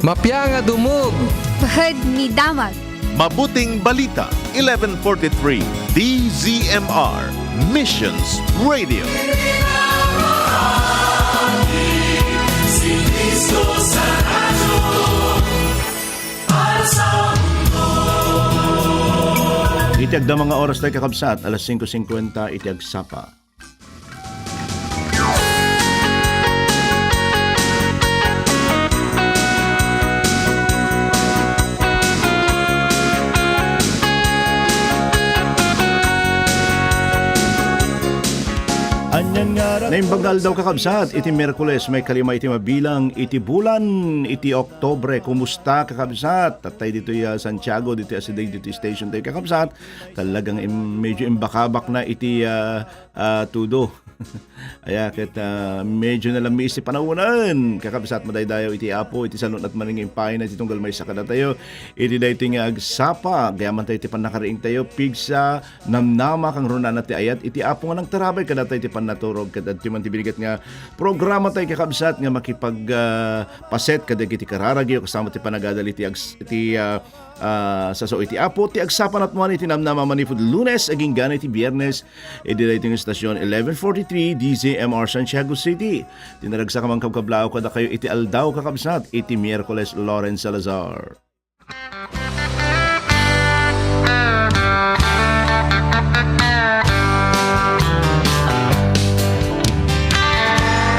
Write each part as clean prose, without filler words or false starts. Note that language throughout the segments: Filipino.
Mapya nga dumog. Bahad ni Damag. Mabuting Balita, 1143, DZMR, Missions Radio. Itiag na mga oras tayo kakabsat, alas 5:50, itiag sapa. Anyan nga na imbagal daw kakabsat, iti Merkules may kalima iti mabilang, iti bulan, iti Oktobre. Kumusta kakabsat? Tatay dito Santiago, dito Asiday, dito station tayo kakabsat. Talagang medyo imbakabak na iti tudo. Aya ket medyo na lang miisip panawunan kakabsat madaydayo iti apo iti salon at maningin pain at itunggal may sakada tayo iti daytoy nga agsapa gayaman tayo iti panakariing tayo pigsa namnama kang runan at ayat iti apo nga nang tarabay kada tayo iti panaturog kada ti man ti biligat nga programa tayo kakabsat nga makipag paset kada iti kararagyo kasama ti panagadal iti sa so iti apo ti agsapan at mo iti namnama manipud Lunes aging gana iti Biyernes iti daytoy nga stasyon 1143 DZMR Santiago City. Tinaragsa ka mang kabkablao kada kayo iti aldaw kakabsat iti Miyerkules Lawrence Salazar.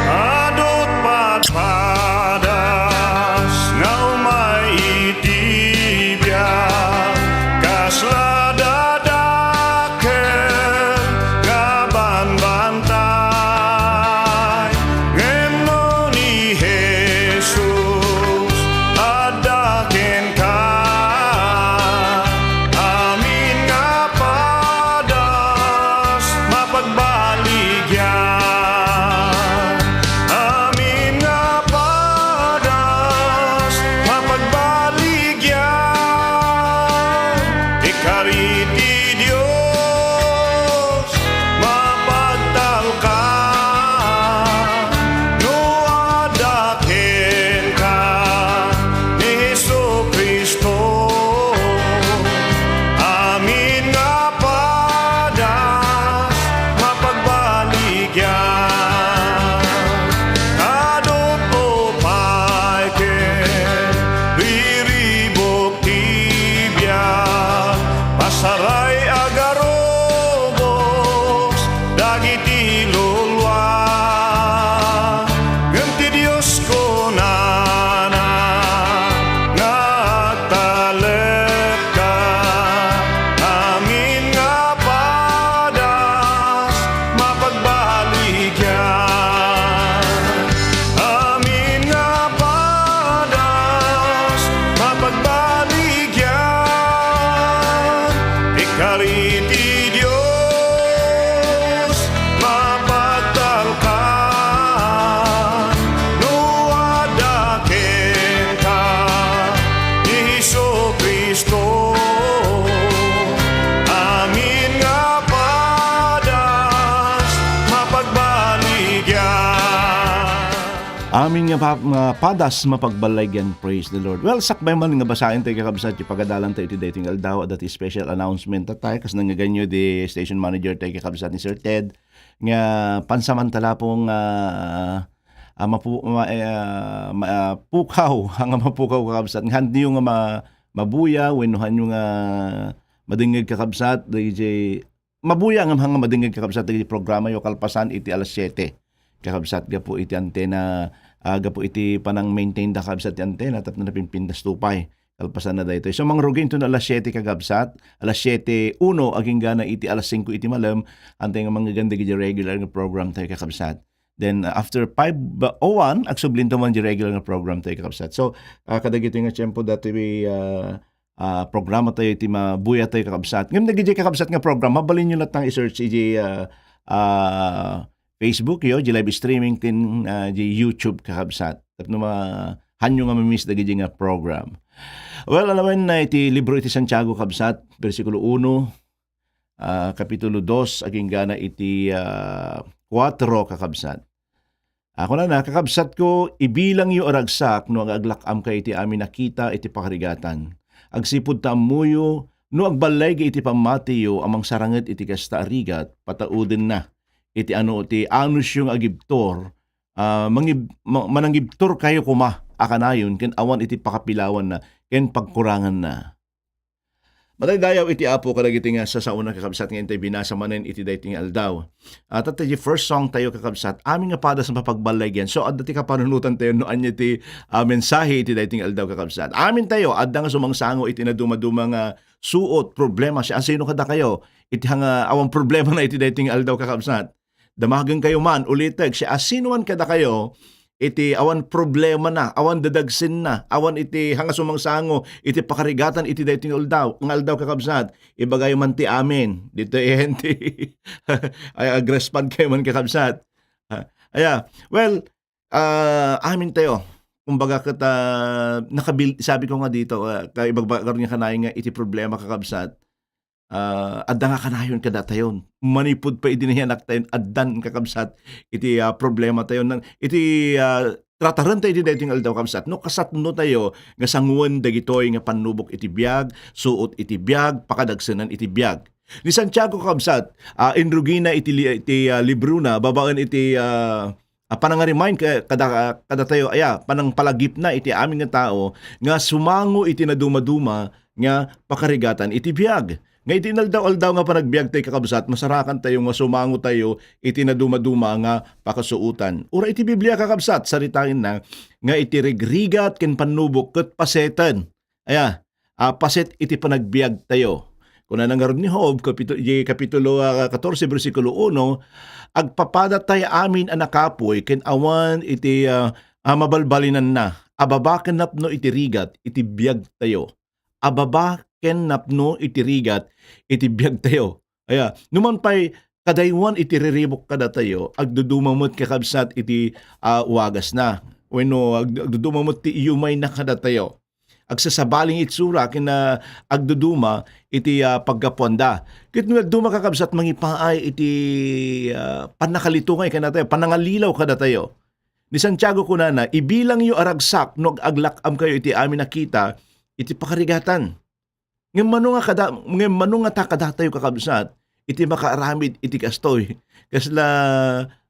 Adot patpadas nga umay itibiyag kasla dadakel nga banbantay ngem ni Jesus adaken ka amin nga padas mapagbaligyan amin nga padas mapagbaligyan ikariti Dios mapagtalka no adaken ka ni Jesucristo amin nga padas mapagbaligyan adot opay ken riribok tibiyag pasaray agarobos dagiti lulwa ngem ti Dios ko nana nga agtalek ka amin nga padas mapagbaligyan amin nga padas mapagbaligyan ikariti Dios mapagtalkan no adaken ka ni Jesucristo amin nga padas mapagbaligyan. Amin nga padas mapagbaligyan, praise the Lord. Well, sakbay man nga basahin tayo kakabsat, yung pagadalan tayo iti dating aldaw at iti special announcement at tayo, kasi nangaganyo di station manager tayo kakabsat ni Sir Ted, nga pansamantala pong pukaw, ang mapukaw kakabsat, nga hindi yung mabuya, winuhan yung madingig kakabsat, DJ, mabuya nga mga madingig kakabsat, DJ programa yung kalpasan iti alas 7. Kakabsat ga po iti antena aga po iti panang maintain da kakabsat iti antena tapno na pinpindas tupay kalpasan na daytoy. So mangrugin to na alas 7 kakabsat, alas 7:01 aging gana iti alas 5 iti malam antay nga mga ganda gidi regular nga program tayo kakabsat. Then after 5:01 agsublin to man di regular nga program tayo kakabsat. So kadagito nga tiyempo dati programa tayo iti mabuya tayo kakabsat. Ngem nagidi kakabsat nga program mabalin nyo latang i-search iti Facebook yo, di live streaming tin di YouTube kakabsat. Tapno hanyo nga mamiss dagiti nga program. Well, alaman na iti libro iti Santiago kabsat, versikulo 1, kapitulo 2, aging gana iti 4 kakabsat. Ako na kakabsat ko, ibilang yu aragsak no ang aglakam kay iti amin nakita iti pakarigatan. Agsipod ta amuyo no agbalay iti pamatiyo amang saranget iti kasta arigat patauden na. Iti ano iti anus yung agibtor, mananggibtor kayo kuma akanayon ken awan iti pakapilawan na ken pagkurangan na. Matay iti apo kadag iti nga sa sauna kakabsat nga intay binasa manen iti dayting aldaw. At iti first song tayo kakabsat, amin nga pada sa mapagbalaygan. So adda ti kapanunutan tayo no anya ti mensahe iti dayting aldaw kakabsat. Amin tayo adda nga sumangsango iti naduma-duma nga suot problema siya. Sino kada kayo? Iti nga awang problema na iti dayting aldaw kakabsat. Damagan kayo man ulitag siya asinuan kada kayo iti awan problema na, awan dadagsin na, awan iti hanga sumangsango, iti pakarigatan, iti dayting aldaw, ng aldaw kakabsat, ibagay man ti amin, dito enti, ay agrespad kayo man kakabsat. Well, amin tayo, kumbaga kata, sabi ko nga dito, ibagbagar niya kanay nga iti problema kakabsat, adda nga kanayon kada tayon manipud pa idinayanak tayon addan kakabsat iti problema tayon iti trataran tayo iti dating aldaw kabsat no kasatno tayo nga sanguan dagitoy nga panubok iti biag suot iti biag pakadagsenan iti biag ni Santiago kabsat inrugina iti libro na babaan iti panangarimain kada tayo panang palagip na iti aming nga tao nga sumango iti naduma-duma nga pakarigatan iti biag. Nga iti naldaw-aldaw nga panagbiag tayo kakabsat, masarakan tayo nga sumango tayo iti naduma-duma nga pakasuutan. Ura iti Biblia kakabsat, saritain na nga iti regrigat ken panubok ket pasetan. Paset iti panagbiag tayo. Kuna nangarod ni Job, kapitulo 14, versikulo 1, agpapada tayo amin anakapoy ken awan iti mabalbalinan na. Ababaken napno iti rigat, iti biag tayo. Ababaken napno iti rigat, iti biag tayo. Numan pa'y kadaywan iti riribok kada tayo, agdudumamot kakabsat iti wagas na. Weno, agdudumamot ti iyumay na kada tayo. Agsasabaling itsura kina agduduma iti pagkaponda. Kit nagduma kakabsat mangipaay iti panakalitungay kada tayo, panangalilaw kada tayo. Ni Santiago kunana, ibilang yu aragsak no aglakam kayo iti amin nakita iti pakarigatan. Ngayon nga takada tayo kakabsat, iti makaaramid iti kastoy. Kasla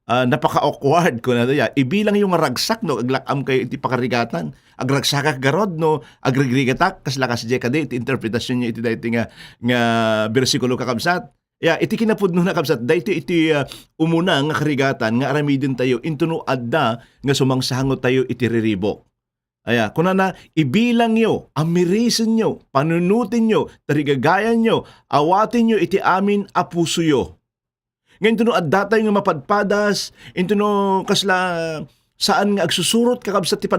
napaka-awkward ko na daya. Ibilang yung ragsak no, aglakam kayo iti pakarigatan. Agragsakak garod no, agrigrigatak, kasla kasjay kadi, iti interpretasyon niya iti dahi nga bersikulo kakabsat. Iti kinapudno na kabsat, dahi iti umuna nga karigatan, nga aramidin tayo, intuno adda nga sumangsango tayo iti riribok. Kunana, ibilang nyo, amirisin nyo, panunutin nyo, tarigagayan nyo, awatin nyo iti amin apuso yo. Ngayon tuno adda tayo nga mapadpadas, intuno kasla saan nga agsusurot kakabsat ti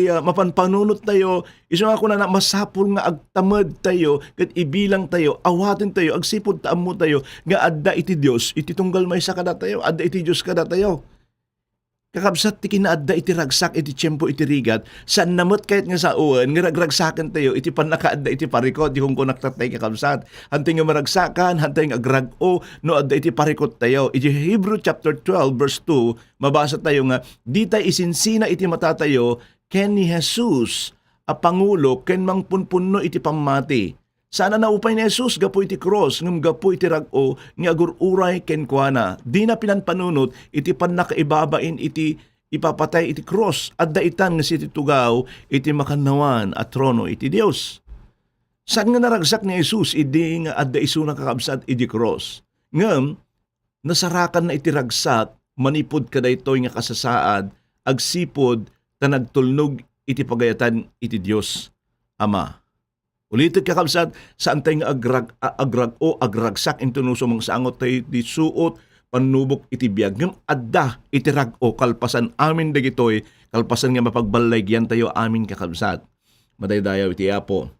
mapanpanunot tayo, iso nga kunana masapul nga agtamad tayo, ket ibilang tayo, awatin tayo, agsipod taammo tayo, nga adda iti Dios, iti tunggal maysa kada tayo, adda iti Dios kada tayo. Kakabsat ti kinaadda iti ragsak iti tiyempo iti rigat saan namot kahit nga sa uwan nga ragragsakan tayo iti panakaadda iti parikot di kung kunaktatay kakabsat hantay nga maragsakan hantay nga agrag-o no adda iti parikot tayo iti Hebrew chapter 12 verse 2 mabasa tayo nga di tayo isinsina iti matatayo ken ni Jesus a pangulo ken mangpunpunno iti pamati. Sana naupay ni Jesus gapo iti cross ngem gapo iti rag-o nga agururay ken kuana. Di na pinanpanunot iti pannakaibabain iti ipapatay iti cross adda itan nga siti tugaw iti makannawan at trono iti Dios. Saan nga naragsak ni Jesus idi nga adda isuna kakabsat iti cross. Ngem nasarakan na iti ragsak manipod kadaytoy nga kasasaad agsipod ta nagtulnog iti pagayatan iti Dios Ama. Ulitin kakabsat, saan tayo agragsak intunuso mong saangot tayo di suot, panubok iti biag. Ngam adda iti rag-o kalpasan amin dagitoy, kalpasan nga mapagbalaygian tayo amin kakabsat. Madaydayaw iti apo.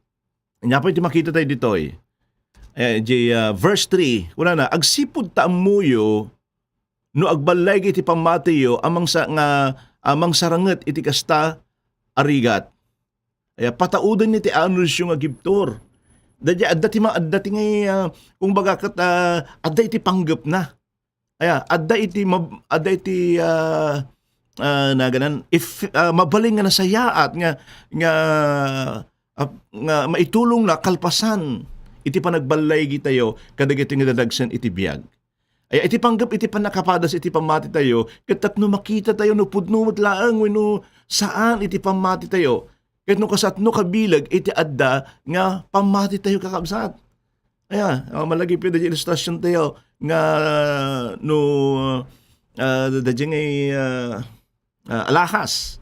Nya pa iti makita tayo ditoy. Verse 3, una na, agsipod taamuyo, no agbalayg iti pamatiyo, amang saranget iti kasta arigat. Pataudan ni ti anus yung agibtor. Adda ti ngay kung baga kat adda iti panggap na. Adda iti na ganan if mabaling nga nasayaat nga maitulong na kalpasan iti panagbalay gitayo kadagiti nga dadagsen iti biag. Ay iti panggap iti panakapadas iti pamati tayo ket tapno makita tayo no pudno met laeng wenno saan iti pamati tayo ket no kasatno kabilag iti adda nga pamati tayo kakabsat. Malagi pa da ilustrasyon tayo nga no dadya ngay alahas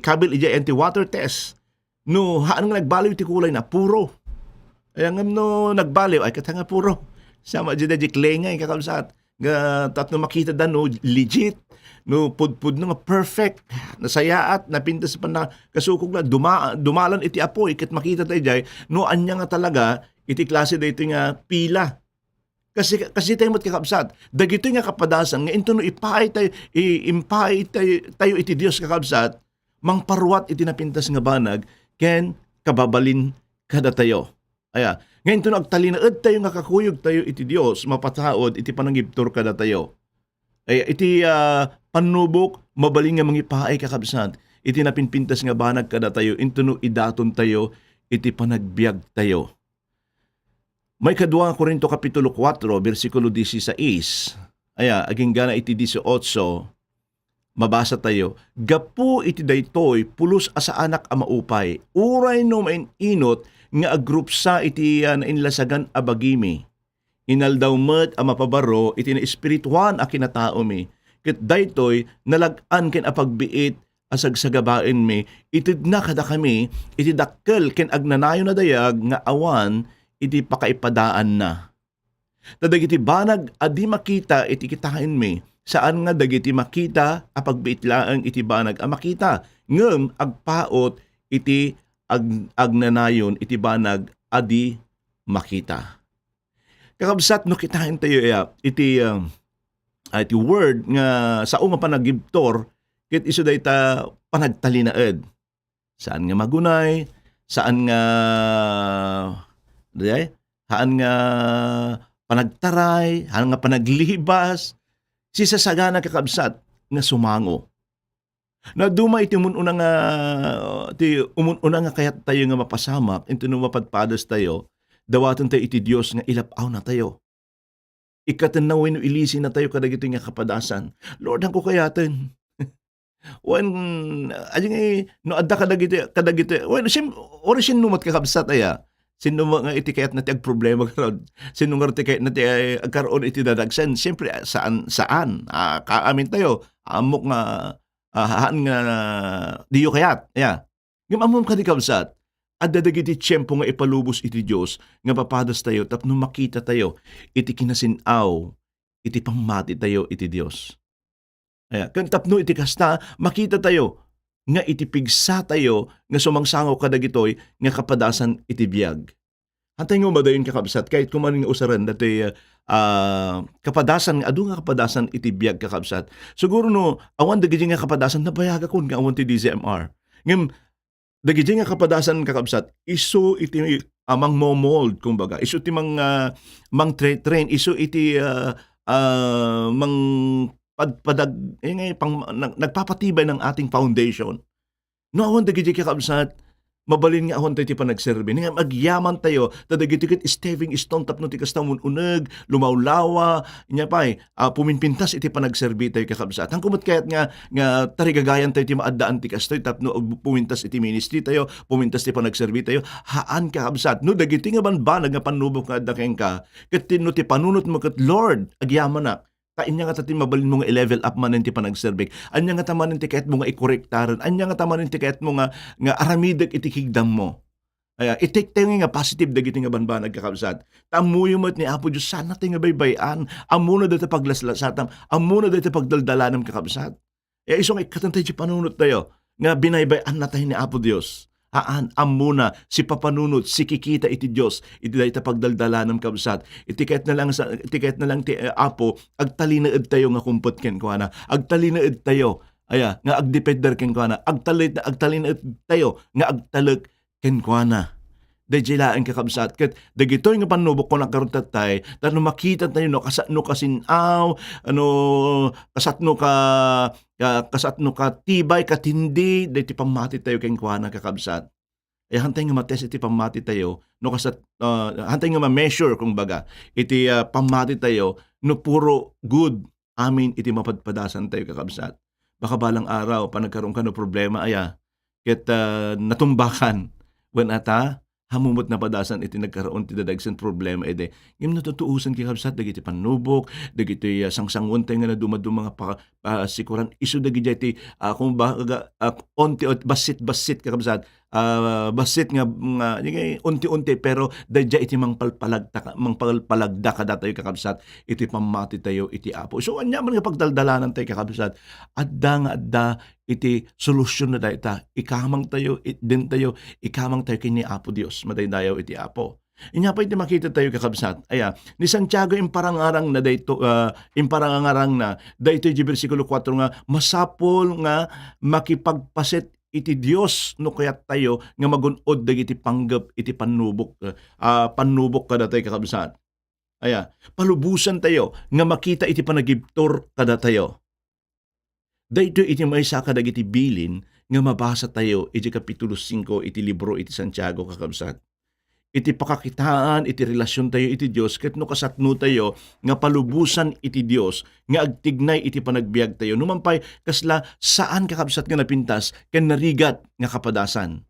kabil ija anti water test no haan nga nagbaliw iti kulay na puro ay ngam no nagbaliw ay katanga puro sama ija dadya klengay kakabsat nga tatno makita da no legit no pudpud no nga perfect nasayaat napintas pa na kasukog na dumalan iti apoy ket makita tayo jay no anya nga talaga iti klase dayto nga pila kasi tayo kakabsat dagito nga kapadasan nga into no ipaay tayo iti Dios kakabsat mangparwat iti napintas nga banag ken kababalin kada tayo. Ngayon to agtalinaed tayo nga kakuyog tayo iti Dios mapataod iti panangibtur kada tayo. Iti panubok mabaling nga mangipaay kakabsat iti napinpintas nga banag kada tayo into no idaton tayo iti panagbiag tayo. May kadwa Korinto kapitulo 4 bersikulo 16. Aging gana iti 18 mabasa tayo. Gapu iti daytoy pulos asa anak a maupay. Uray no maininot nga agrupsa iti nainlasagan a bagimi. Inaldaw met a mapabaro iti na espirituan a kinatao mi. Ket daytoy nalag-an ken a pagbiit asagsagabaen mi. Itid na kada kami iti dakkel ken agnanayon na dayag nga awan iti pakaipadaan na. Dagiti banag adi makita iti kitahin mi. Saan nga dagiti makita a pagbiit laeng iti banag a makita. Ngem agpaot iti agnanayon iti banag adi makita. Kakabsat no kitahin tayo iti word nga sao nga panagibtor ket isu dayta panagtalinaed. Saan nga magunay, saan nga haan nga panagtaray, haan nga panaglibas, sisasagana kakabsat nga sumango. Na duma iti umununa nga kayat tayo nga mapasamak, ito no mapadpadas tayo, dawaton tayo iti Diyos nga ilapaw na tayo. Ikatanawin no ilisin na tayo kadagito nga kapadasan. Lord, hangko kayatin. When no adda kadagito, when orisin numat kakabsat aya. Sino nga iti kayat na ti ag problema karon? Sino nga iti kayat na ti agkaroon iti dadagsen? Siyempre, saan? Kaamin tayo. Amok nga, haan nga, diyo kayat. Ngam amom ka di kabsat. At dadagiti tiyempo nga ipalubos iti Diyos, nga papadas tayo, tapno makita tayo, iti kinasinaw, iti pamati tayo iti Diyos. Kan tapno iti kasta, makita tayo, nga itipigsa tayo nga sumangsango kadagitoy nga kapadasan iti biag. Hantay nga madayon kakabsat kahit kumaning usaran dati kapadasan nga adu nga kapadasan iti biag kakabsat. Siguro no awan dagiti nga kapadasan nabayaga kun nga awan ti DZMR. Ngem dagiti nga kapadasan kakabsat isu iti amang momold kumbaga. Isu iti mang train isu iti mang nagpapatibay ng ating foundation. No awan dagiti kakabsat, mabalin nga awan tayo ti panagserbi. Nga magyaman tayo, dagiti ket stepping stone tapno ti kastamon uneg, lumawlawa, nya pay, puminpintas iti panagserbi tayo kakabsat. Hangkumot kayat nga tarigagayan tayo ti maaddaan ti kastoy tapno pumintas iti ministry tayo, pumintas ti panagserbi tayo, haan kakabsat. No dagiti nga banbanag nga panubok nga adda ken ka, ket no ti panunot mo ket Lord, agyaman na. Anya nga tatin mabalin mo nga i-level up man ti panagserbik. Anya nga tamanin ti kahit mo nga ikorektaran. Anya nga tamanin ti kahit mo nga aramidag iti kigdam mo. I-take tayo nga positive dagiti nga banbanag kakabsat. Tamuyo mo't ni Apo Diyos, sana tayo nga baybayan. Amuna dito paglaslasatam. Amuna dito pagdaldalanam kakabsat. Isong ikatantay ti panunot tayo. Nga binaybayan na tayo ni Apo Diyos. Amuna si papanunot si kikita iti Dios iti dayta pagdaldalanam kabsat iti kahit na lang ti Apo agtalinaed tayo nga kumpot ken kuana agtalinaed tayo nga agdepender ken kuana agtalinaed tayo nga agtaleg ken kuana Dahil laing kakabsat. Kat dagitoy nga panubok ko nagkaroon tatay, tano makita tayo no, kasatno ka sinaw, ano, kasatno ka tibay, katindi, dahil ti pamati tayo kayong kuha kakabsat. Hantay nga mates iti pamati tayo, no kasat, hantay nga ma-measure kung baga, iti pamati tayo, no puro good, amin iti mapadpadasan tayo kakabsat. Baka balang araw, pa nagkaroon ka no problema, ket natumbakan, when ata, hamumot na padasan iti nagkaroon ti dadagsan problema ede ngem natutuusan ki kabsat dagiti panubok dagiti sangsangon tay nga nadumadu mga sikuran isu dagiti iti kung baga onti basit kabsat basit nga unti-unti pero dadya iti mangpalpalagda kada tayo kakabsat iti pamati tayo iti Apo. So anya man nga pagdaldalanan tayo kakabsat adda iti solusyon na dayta ikamang tayo din tayo ikamang tayo kini Apo Dios madaydayaw iti Apo. Inya pa iti makita tayo kakabsat ni Santiago imparangarang na dayto imparangarang na dayto iti bersikulo 4 nga masapol nga makipagpaset iti Dios no kayat tayo nga magunod dagiti panggep iti panubok kada tayo kakabsat. Palubusan tayo nga makita iti panagibtor kada tayo. Dayto iti maysa kadagiti bilin nga mabasa tayo iti kapitulo 5 iti libro iti Santiago kakabsat. Iti pakakitaan iti relasyon tayo iti Dios ket no kasatno tayo nga palubusan iti Dios nga agtignay iti panagbiag tayo numampay kasla saan kakabsat nga napintas ken narigat nga kapadasan.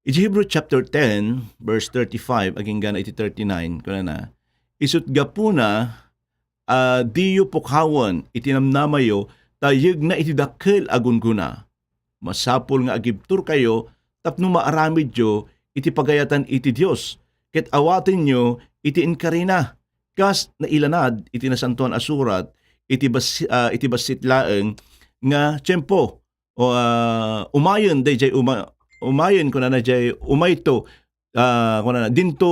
Iti Hebrew chapter 10 verse 35 aging gana iti 39 kunana isut gapuna diyo pukhawon iti namnamayo tayeg na iti dakkel agunguna. Masapol nga agibtur kayo tapno maaramid yo iti pagayatan iti Dios. Ket awatin nyo iti inkarina. Kas na ilanad iti nasantuan asurat iti basit laeng nga tiyempo o umayon dayjay umayon kunana jay umayto kunana dinto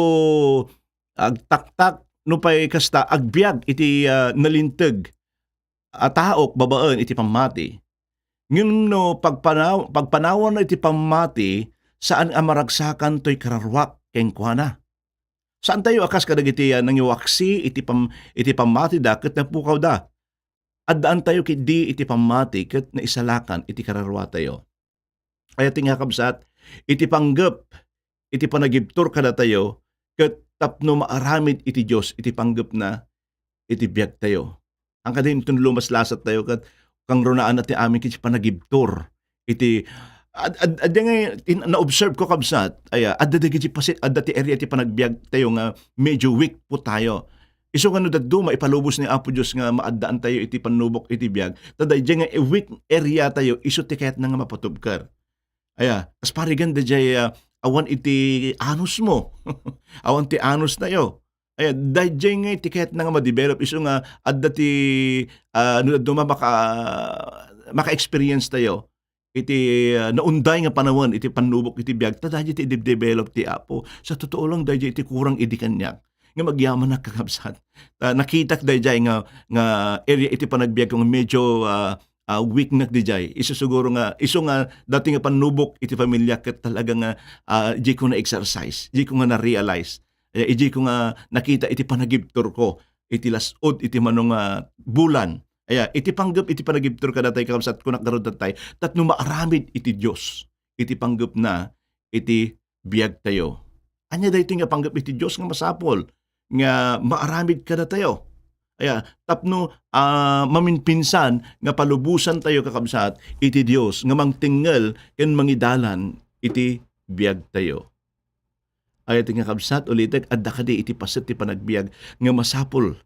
agtaktak no pay kasta agbiag iti nalinteg taok babaen iti pamati. Ngem no pagpanawon iti pamati saan amaragsakan toy kararwak ken kuana. Saan tayo akas kadagiti nangiwaksi iti pamati da ket napukaw da. Addaan tayo kidi iti pamati ket naisalakan iti kararwa tayo. Kaya tinga kabsat iti panggep iti panagibtur kada tayo ket tapno maaramid iti Dios iti panggep na iti biag tayo. Ang kadin itong lumas lasat tayo kat kang runaan natin amin kiti panagibtur iti na-observe ko kabsat adda ti area ti panagbiag tayo nga medyo weak po tayo. Iso nga no daduma ipalubos ni Apo Dios nga maaddaan tayo iti panubok iti biag taday nga weak area tayo iso ti kayat na nga mapatubkar. Kas parigan dayjay awan iti anus mo. Awan ti anus tayo. Dayjay nga iti kayat na nga ma-develop iso nga adda ti daduma maka-experience tayo iti naunday nga panawon iti panubok iti biag tadayjay ti develop ti Apo. Sa totoo lang dayjay iti kurang idi kanyak nga magyaman na kakabsat. Nakitak dayjay nga area iti panagbiag nga medyo weak na dijay. Iso siguro nga iso nga dati nga panubok iti pamilya ket talaga nga di ko na exercise, di ko nga na realize. Di ko nga nakita iti panagibtur ko iti lasod iti manong bulan. Iti panggep iti panagibtur kada tay kakabsat ko nagkaroon tatay tatno maaramid iti Dios. Iti panggep na iti biag tayo. Anya dayto nga panggep iti Dios nga masapol nga maaramid kada tayo. Tapno maminpinsan nga palubusan tayo kakabsat iti Dios nga mangtingel ken mangidalan iti biag tayo. Iti nga kabsat ulitek adda kadi iti paset ti panagbiag nga masapol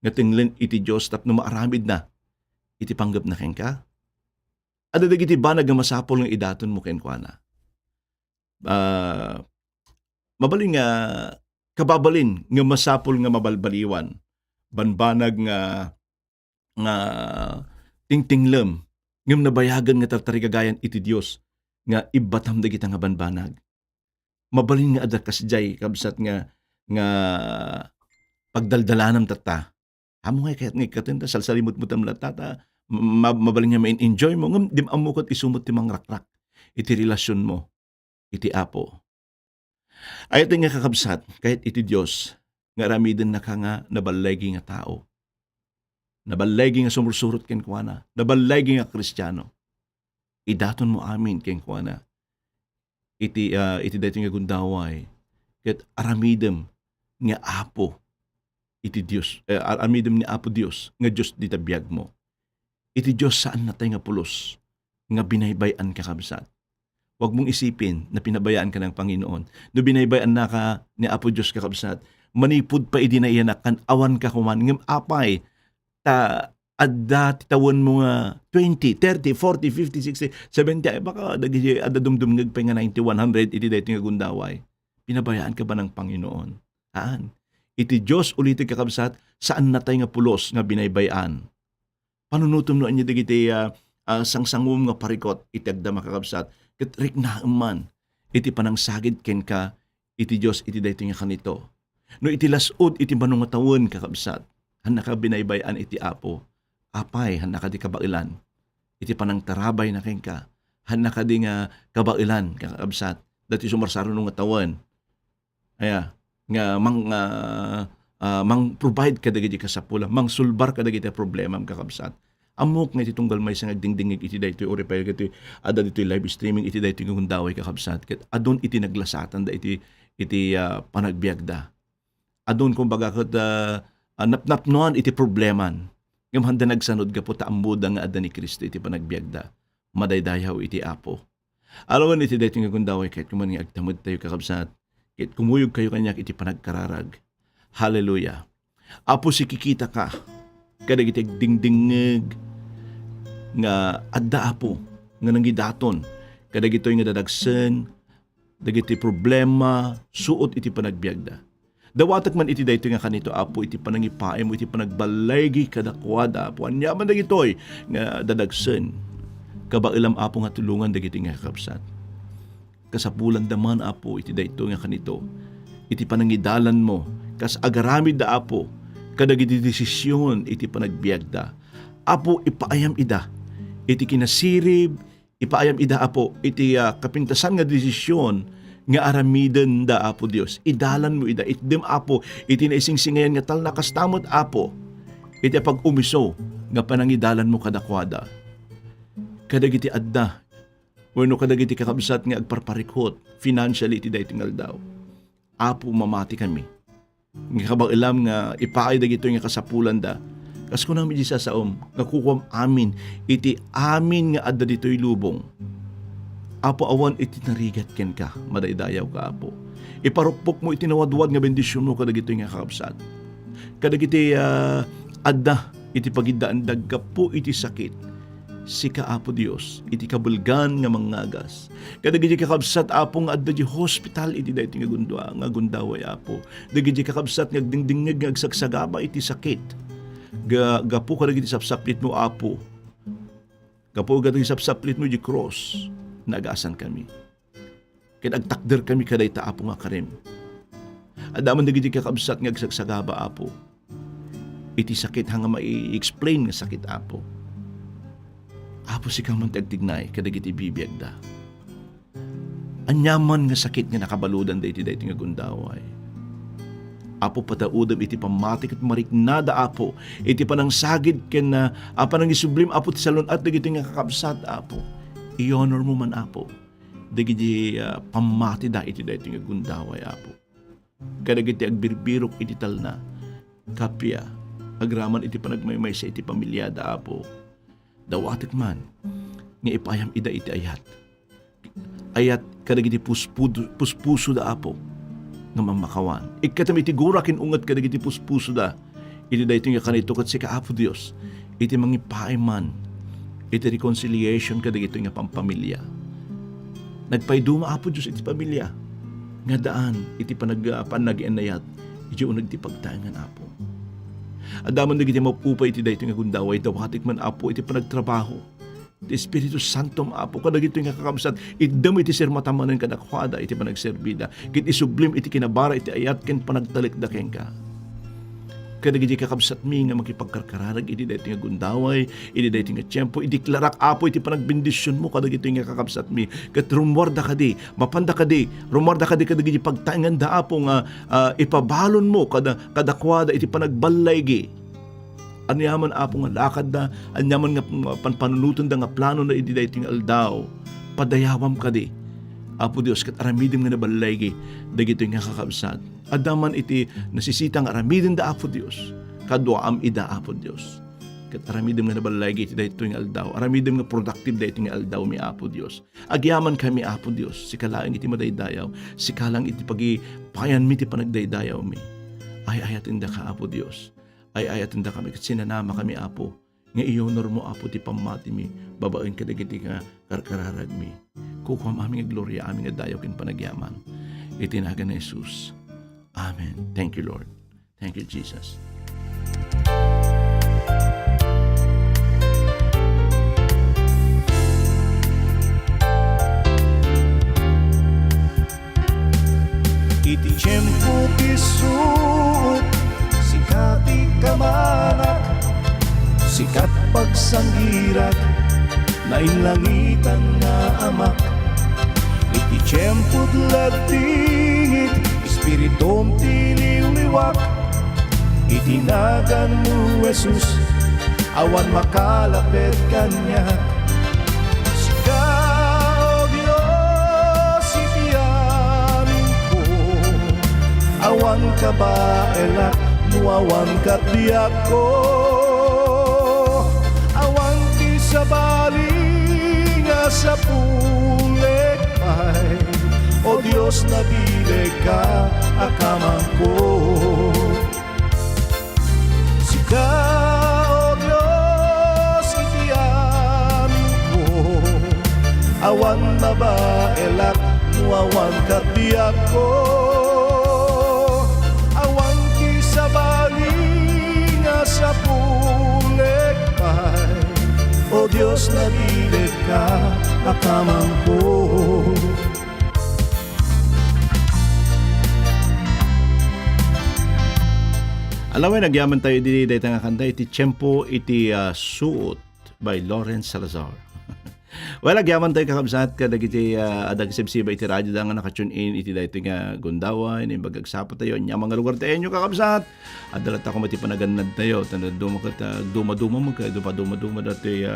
nga tinglen iti Dios tapno maaramid na iti panggep na ken ka. Adda dagiti banag nga masapol nga idaton mo ken kuana. Mabaling nga kababalin nga masapol nga mabalbaliwan banbanag nga tingtinglem ngem nabayagan nga tartarigagayan iti Dios nga ibatam dagiti nga banbanag. Mabalin nga adda kasjay kabsat nga pagdaldalanam tata. Amo nga kayat nga katinda salsalimot-mutam tata mabalin nga ma-enjoy mo ngem dim amukot isumot ti mangrakrak iti relasyon mo iti Apo. Ayat nga kakabsat, kahit iti Diyos, nga ramiden na ka nga nabalegi nga tao. Nabalegi nga sumursurot ken kuana. Nabalegi nga Kristiyano. Idaton mo amin ken kuana. Iti dayto nga gundaway. Ket aramidem nga apo iti Dios. Aramidem ni apo Dios nga Dios di tabiyag mo. Iti Dios saan natay nga pulos nga binaybayan ka kabsat. Huwag mong isipin na pinabayaan ka ng Panginoon. No binaybayan na ka ni apo Dios ka kabsat. Manipud pa idi na iyan kan awan ka kuman ngem apay ta adda titawan mo nga 20, 30, 40, 50, 60, 70 ay baka dagi adda dumdumngeg pa nga 90, 100 iti dayto nga gundaway. Pinabayaan ka ba ng Panginoon? Haan? Iti Diyos ulitin kakabsat saan natay nga pulos nga binaybayan. Panunutom no anya dagiti sangsangum nga parikot iti agda makakabsat ket rikna man iti panangsagid ken ka iti Diyos iti dayto nga kanito. No iti lasod iti manungatawon kakabsat han nakabinaybayan iti apo. Apay, han nakadi kabailan. Iti panang tarabay na ka. Han nakadi nga kabailan, kakabsat. Dati sumarsaro nung atawan. Aya, nga mang provide ka dagiti kasapula, mang sulbar ka dagiti problema ang kakabsat. Amok nga iti tunggal may sang agdingdingig iti daytoy ori pa iti ada ditoy live streaming iti daytoy nga gundaway kakabsat. Ket adon iti naglasatan da iti panagbiagda. Adon kumbaga ket napnapnoan iti probleman. Ngem handa nagsanod ka po taambuda nga adda ni Kristo iti panagbiagda. Madaydayaw iti apo. Alawan iti daytoy nga gundaway kahit kuman nga agtamod tayo kakabsat. Kahit kumuyog kayo kanyak iti panagkararag. Hallelujah. Apo si kikita ka. Kadag iti dingdingeg nga adda apo nga nanggidaton. Kadag ito'y nga dadagsen. Dagiti problema suot iti panagbiagda. Dawatak man iti dayto nga kanito apo iti panangipaay mo iti panagbalaygi kadakwada apo anyaman dagitoy nga dadagsen kabailam apo nga tulungan dagiti nga kakabsat. Kasapulan daman apo iti dayto nga kanito iti panangidalan mo kas agaramid da apo kadagiti desisyon iti panagbiagda. Apo ipaayam ida iti kinasirib ipaayam ida apo iti kapintasan nga desisyon nga aramiden da apo Dios. Idalan mo ida itdem apo iti naisingsingayan nga tal nakastamot apo iti pag-umiso nga panangidalan mo kadakwada. Kadagiti adda wenno kadagiti kakabsat nga agparparikot financially iti daytoy nga aldaw. Apo mamati kami. Nga kabailam nga ipaay dagito nga kasapulan da. Kas kunang mi sasaom nga kukuam amin iti amin nga adda ditoy lubong. Apo awan iti narigat ken ka, madaydayaw ka apo. Iparukpok mo iti nawadwad nga bendisyon mo kadagito nga kakabsat. Kadagiti adda iti pagidaan dagga po iti sakit. Sika apo Dios iti kabulgan nga mangagas. Kadagiti kakabsat apo nga adda di hospital iti dayto nga gundaway apo. Dagiti kakabsat nga agdingdingeg nga agsagsagaba iti sakit. Gapo kadagiti sapsaplit mo apo. Gapo kadagiti sapsaplit mo di cross. Nagasan kami. Kaya agtakder kami kaday ta apo nga karim. Adaman dagiti kakabsat nga agsagsagaba apo. Iti sakit hanga mai-explain nga sakit apo. Apo si kang mantagtignay kadagiti bibiyagda. Anyaman nga sakit nga nakabaludan da iti dayto nga gundaway. Apo pataudam iti pamatik at mariknada apo. Iti panangsagid ken na panang isublim apo ti salon at dagiti nga kakabsat apo. I-honor mo man apo. Dagiti pamati da iti dayto nga gundaway apo. Kadagiti agbirbirok iti talna. Kapya agraman iti panagmaymay sa iti pamilyada apo. Dawatik man nga ipayam ida iti ayat kadagiti puspuso da apo nga mamakawan ikatam iti gura kinungat kadagiti puspuso da iti dayto nga kanito ket sika apo Dios iti mangipaay man iti reconciliation kadagito nga pampamilya. Nagpayduma apo Dios iti pamilya nga daan iti panag-anayat iti uneg ti pagtaengan apo. Adaman dagiti mapupay iti dayto nga gundaway dawatik man apo iti panagtrabaho. Ti Espiritu Santo apo kadagito nga kakabsat iddem iti sermatamanen kadakwada iti panagserbida. Ket isublim iti kinabara iti ayat ken panagtalikdaken ka. kadagiti kakabsat mi nga makipagkarkararag iti daytoy nga gundaway, iti daytoy nga tiyempo, idiklarak apo iti panagbendisyon mo kadagiti nga kakabsat mi. Ket rumwarda kadi, mapanda kadi, rumwarda kadi kadagiti pagtaengan da apo nga ipabalon mo kadakwada iti panagbalay gi. Anyaman apo nga lakad da, anyaman nga panpanunutan da nga plano na iti daytoy nga aldaw. Padayawam kadi. Apo Dios ket aramidim nga nabalay gi dagitoy nga kakabsat. Adaman iti nasisitang aramidin da Apo Dios. Kadwaam ida Apo Dios. Ket aramidim nga nabalay iti daytoy nga aldaw. Aramidim nga productive daytoy nga aldaw mi Apo Dios. Agyaman kami Apo Dios. Sikalaeng iti madaydayaw. Sikalang iti pagipayan mi iti panagdaydayaw mi. Ay ayatin da ka Apo Dios. Ay ayatin da kami ket sinanama kami Apo. Nga iyonor mo Apo ti pamati mi. Babaen kadagiti nga karkararag mi. Kukuam aming gloria aming dayaw ken panagyaman. Itinagan na Jesus. Amen. Thank you, Lord. Thank you, Jesus. Iti tiyempo tisut, sikati kamanak, sikat pagsanggirat, nainlangitan nga amak. Iti tiyempo latingit, Espiritum tiliwliwak, itinagan mo Jesus, awan makalapit kanya. Sigaw Diyos iti amin ko, awan ka ba elak, muawan ka tiyak ko. Awan ti sabali nga sa pulik ay, o Diyos nabilig ka akamang ko. Sika o Diyos iti amin ko, awan na ba elak, muawan katiyak ko. Awan ti sabali nga sa pulik pay, o Diyos nabilig ka akamang ko. Alaway, nagyaman tayo dito dahil nga kanta, iti tiyempo iti suot by Lawrence Salazar. Well, nagyaman tayo kakabsat ka dagiti adagisibsiba iti radyo da nga nakatune in iti dahil nga gundaway, bagagsapat tayo, niya mga lugar tayo nyo kakabsat. At dalat ako mati panaganad tayo, duma-duma dati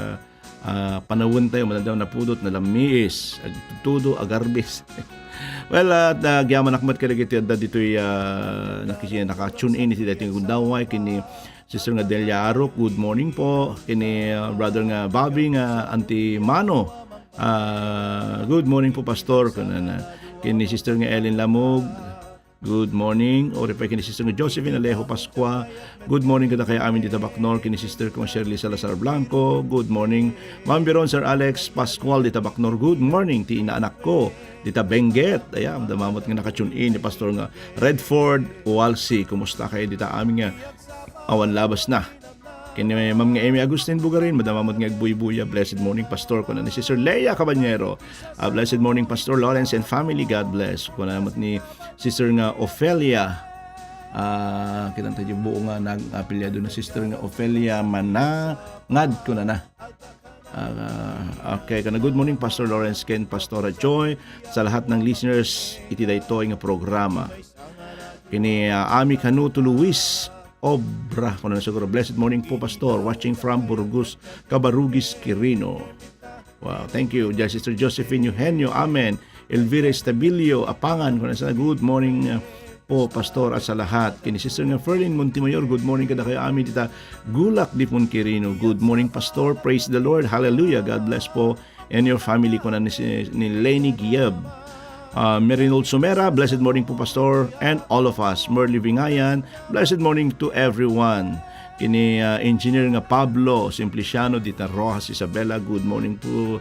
panawin tayo, manadaw na pudot, na lamiis, agtutudo, agarbis. Well, nagyaman akmat ka dagiti adda dito'y naka-tune in iti dating gundaway kini Sister nga Delia Arok, good morning po. Kini brother nga Bobby nga Auntie Mano, good morning po Pastor. Kini Sister nga Ellen Lamog, good morning. O repay kini Sister nga Josephine Alejo Pascua, good morning kada kaya amin dito Bacnor. Kini Sister ko Shirley Salazar Blanco, good morning. Ma'am Biron Sir Alex Pascual dito Bacnor, good morning. Ti inaanak ko dita Benguet, ayan, damamot nga nakatune in ni Pastor nga Redford Walsi. Kumusta kayo dita amin nga awan labas na. Kini Ma'am nga Amy Agustin Bugarin, madamamot nga agbuy-buya. Blessed morning Pastor ko na ni Sister Leia Cabanyero. Blessed morning Pastor Lawrence and family, God bless. Ko na ni Sister nga Ofelia. Kitang tayo buo nga nag-apilyado na Sister nga Ofelia Manangad ko na. Okay, kana good morning Pastor Lawrence Ken Pastora Joy sa lahat ng listeners iti daytoy nga programa. Kini Ami Canuto Luis Obra kuno siguro, blessed morning po Pastor, watching from Burgos, Cabarugis, Quirino. Wow, thank you. Sister Josephine Eugenio, amen. Elvira Estabilio Apangan kuno sa good morning po Pastor at sa lahat. Kini Sister nga Ferlin Montemayor, good morning kada kayo amin dita Gulak Dipon Quirino. Good morning Pastor, praise the Lord, hallelujah, God bless po and your family ko na ni Lenny Giab. Merinol Sumera, blessed morning po Pastor and all of us. Merly Vingayan, blessed morning to everyone. Kini engineer nga Pablo Simpliciano dita Rojas Isabela, good morning po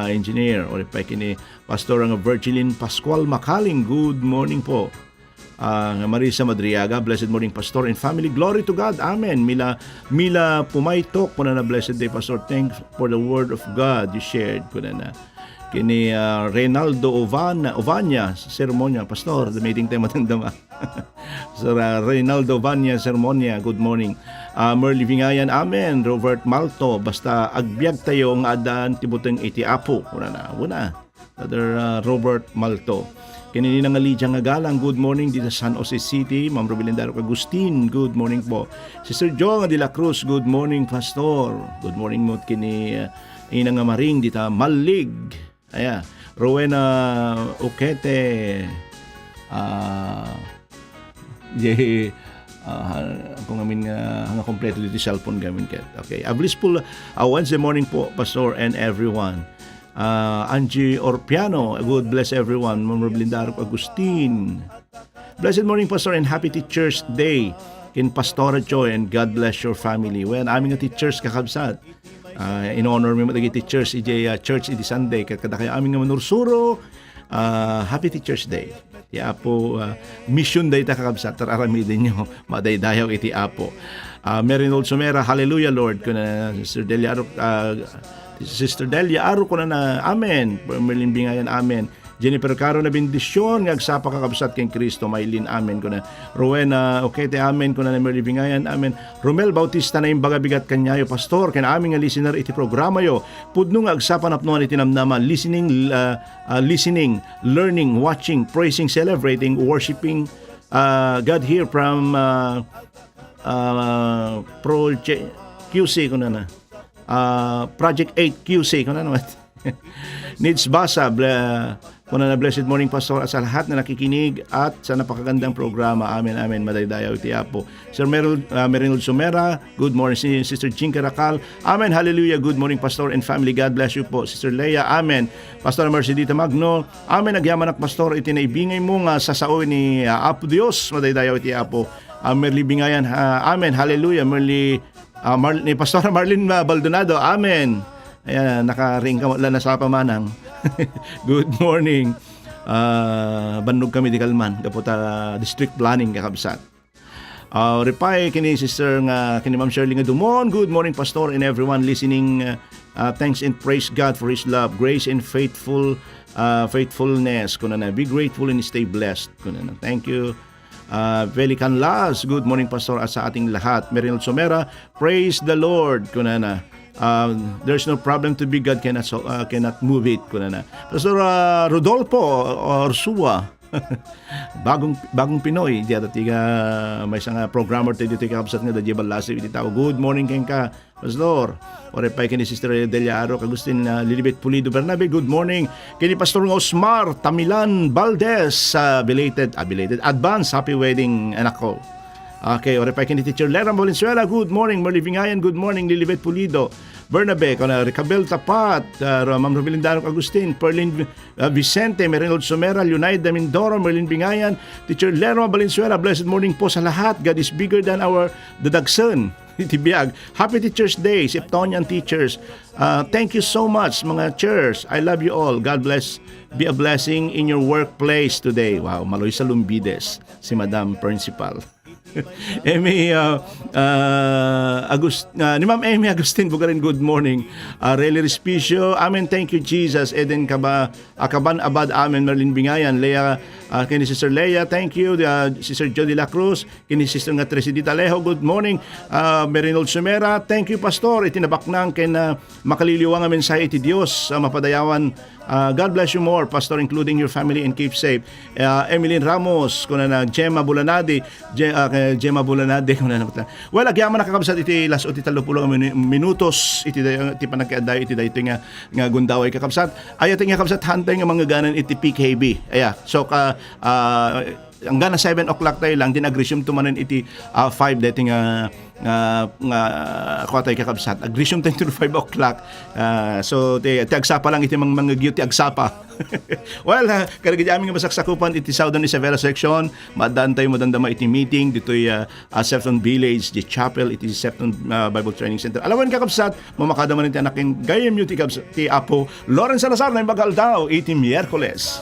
engineer. O pa kini Pastor nga Virgilin Pascual Makaling, good morning po. Marisa Madriaga, blessed morning Pastor and family, glory to God, amen. Mila Pumaytok po na blessed day Pastor, thanks for the word of God you shared ko na. kini Reynaldo Ovanya Sermonia, Pastor, the meeting tayo matandama. Sir Reynaldo Ovanya Sermonia, good morning. Merly Vingayan, amen. Robert Malto, basta agbyag tayo nga adan tibuteng iti apo. Una. Brother Robert Malto. Kini nga Lydia nga galang, good morning dito sa San Jose City. Ma'am Robilindaro Agustin, good morning po. Sister Jo nga de la Cruz, good morning Pastor. Good morning mo kini ina nga maring dito Malig. Aya, Rowena Ukete. Kung amin nga kompleto dito cellphone gamin ket. Okay. A blissful Wednesday morning po Pastor and everyone. Angie Orpiano, God bless everyone. Ma'am Roblindaro Agustin. Blessed morning Pastor and happy Teachers Day in Pastora Joy and God bless your family. When aming nga teachers kakabsat. In honor mo matagi teachers ije church iti Sunday kada kaya aming nga manursuro. Happy Teachers Day. Iti apo mission day ta kakabsat tararamidin nyo madaydayaw iti apo. Meron also mera hallelujah Lord kuna Sister Delia Aro ko na amen. Merlin Bingayan amen. Jennifer Caro na bendisyon ngagsapa kakabsat kay Kristo Maylin amen ko na. Rowena Okete amen ko na Merlin Bingayan amen. Romel Bautista na imbaga bigat kanyayo Pastor ken aming nga listener iti programa yo. Pudno ngagsapa napnuan iti namnama listening, learning, watching, praising, celebrating, worshiping God here from Pro QC ko na. Project 8 QC kung ano Needs Basa kung na blessed morning Pastor at sa lahat na nakikinig at sa napakagandang programa amen madaydayaw iti apo. Sir Meryl Sumera, good morning. Sister Jinka Rakal, amen hallelujah, good morning Pastor and family, God bless you po. Sister Leia, amen. Pastor Mercedita Magno, amen. Nagyaman ak Pastor iti naibingay mo nga sa sao ni Apo Dios madaydayaw iti apo. Merly Bingayan, amen hallelujah. Merly ni Pastor Marlene Baldonado, amen. Ayan, nakaring ka wala na sa pamanang. Good morning. Bandog kami di Kalman, kaputa district planning kakabsat. Reply kini sister nga kini Ma'am Shirley nga Dumon, good morning Pastor and everyone listening. Thanks and praise God for His love, grace and faithfulness. Kunana, be grateful and stay blessed. Kunana, thank you. Velican Las, good morning Pastor at sa ating lahat. Meryl Somera, praise the Lord. Kunana, there's no problem to be God cannot move it. Kunana, Pastor Rodolfo Orsua, bagong Pinoy di ata tiga may isang programmer tayo dito kakabsat nga da Jebal Lasi iti tao. Good morning keng ka Pastor. Ore pa kini Sister Delia Aro Agustin Lilibet Pulido Bernabe, good morning kini Pastor Osmar Tamilan Valdez, belated advance happy wedding anak ko. Okay, ore pa kini Teacher Lera Valenzuela, good morning. Merly Vingayan, good morning. Lilibet Pulido Bernabe, Ricabel Tapat, Ma'am Robilindaro Agustin, Perlin Vicente, Merenol Somera, Leonida Mindoro, Merlin Bingayan, Teacher Lerma Valenzuela, blessed morning po sa lahat. God is bigger than our dadagsan. Itibiyag. Happy Teachers Day, Septonian teachers. Thank you so much mga chairs. I love you all. God bless. Be a blessing in your workplace today. Wow, Maloy sa Lumbides, si Madam Principal. Amy ni Ma'am Amy Agustin Bugarin, good morning. Relly Respicio, amen, thank you Jesus. Eden Akaban Abad, amen. Merlin Bingayan, Leia, kini Sister Leia, thank you. Sister Jody La Cruz, kini Sister nga Tresidita Leho, good morning. Merinol Sumera, thank you Pastor. Itinabaknang ken makaliliwang ang mensahe iti Dios, mapadayawan. God bless you more, Pastor, including your family, and keep safe. Emilyn Ramos, kuna na Gemma Bulanadi, Gemma Bulanadi, kuna na. Well, agyaman nakakabsat iti las o ti 30 minutos iti panagkaaday iti dayto nga gundaway kakabsat. Ayat nga kabsat hantay nga mga ganan iti PKB. So hanggang 7 o'clock tayo lang din-agresyum tumanan iti 5 dati nga kwatay kakabsat agresyum tayo to 5 o'clock. So ti agsapa lang iti mga gyud ti agsapa. Well, karagid aming masaksakupan iti Southern Isabela section, madaan tayo madandama iti meeting ditoy Sefton Village, the chapel iti Sefton Bible Training Center. Alawan kakabsat mamakada man iti anaking gayem yu ti Apo Lawrence Salazar na imbagal daw iti Miyerkules.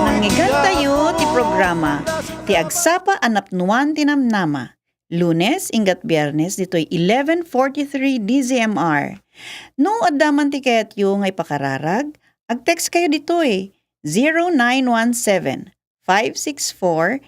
Nangyigan tayo ti programa ti agsapa anapnuan ti namnama. Lunes ingat Biyernes dito'y 11:43 DZMR. No addaman ti kayatyo ngay pakararag, ag-text kayo dito'y 0917 564